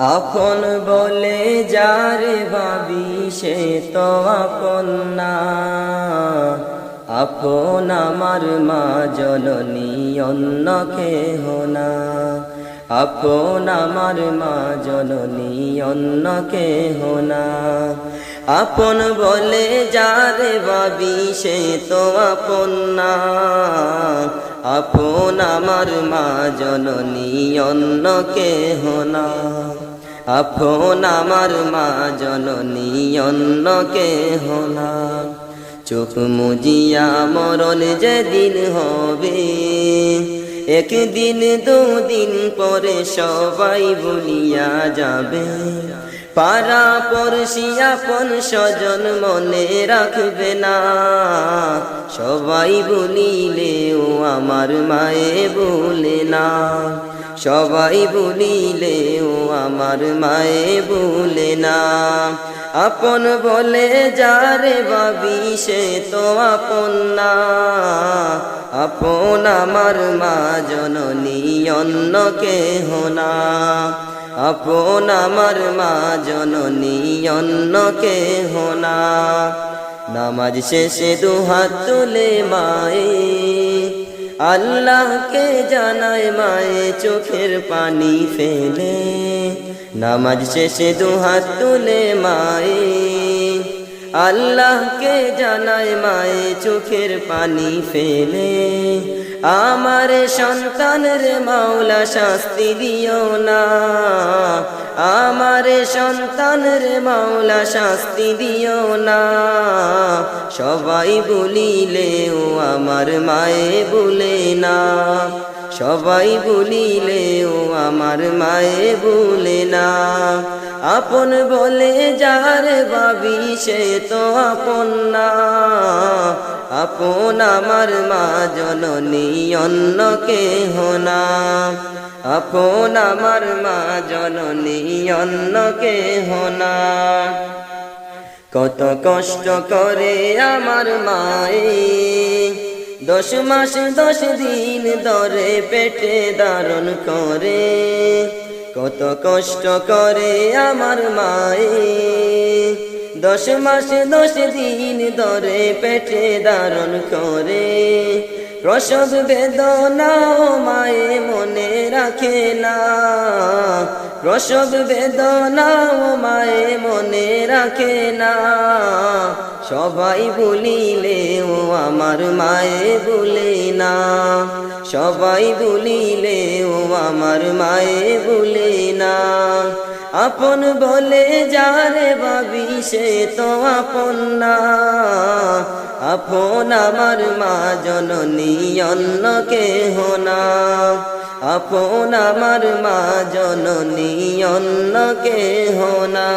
আপন বলে যারে ভাবি সে তো আপন না। আপন আমার মা জননী অন্য কেহ না। আপন আমার মা জননী অন্য কেহ না। আপন বলে যারে ভাবি সে তো আপন না। আপন আমার মা জননী অন্য কেহ না। আপন আমার মা জননী অন্য কেহ না। চোখ মুজিয়া মরণ যেদিন হবে, একদিন দুদিন পরে সবাই ভুলিয়া যাবে। পাড়া পড়শি আপন স্বজন মনে রাখবে না। সবাই ভুলিলেও আমার মায়ে ভুলে না। সবাই ভুলিলেও আমার মায়ে ভুলে না। আপন বলে যারে ভাবি সে তো আপন না। আপন আমার মা জননী অন্য কেহ না। আপন আমার মা জননী অন্য কেহ না। নামাজ শেষে দুহাত তুলে মায়ে আল্লাহকে জানায় মায়ে চোখের পানি ফেলে। নামাজ শেষে দুহাত তুলে মায়ে আল্লাহকে জানায় মায়ে চোখের পানি ফেলে। আমার সন্তানের মাওলা শাস্তি দিও না। আমার সন্তানের মাওলা শাস্তি দিও না। সবাই ভুলিলেও আমার মায়ে ভুলে না। সবাই ভুলিলেও আমার মায়ে ভুলে না। আপন বলে যারে ভাবি সে তো আপন না। আপন আমার মা জননী অন্য কেহ না। আপন আমার মা জননী অন্য কেহ না। কত কষ্ট করে আমার মায়ে 10 মাস 10 দিন ধরে পেটে ধারণ করে। কত কষ্ট করে আমার মায়ে 10 মাস 10 দিন ধরে পেটে ধারণ করে। প্রসব বেদনা ও মায়ে মনে রাখে না। প্রসব বেদনা ও মায়ে মনে রাখে না। সবাই ভুলিলেও আমার মায়ে ভুলে না। সবাই ভুলিলেও আমার মায়ে ভুলে না। আপন বলে যারে ভাবি সে তো আপন না। আপন আমার মা জননী অন্য কেহ না। আপন আমার মা জননী অন্য কেহ না।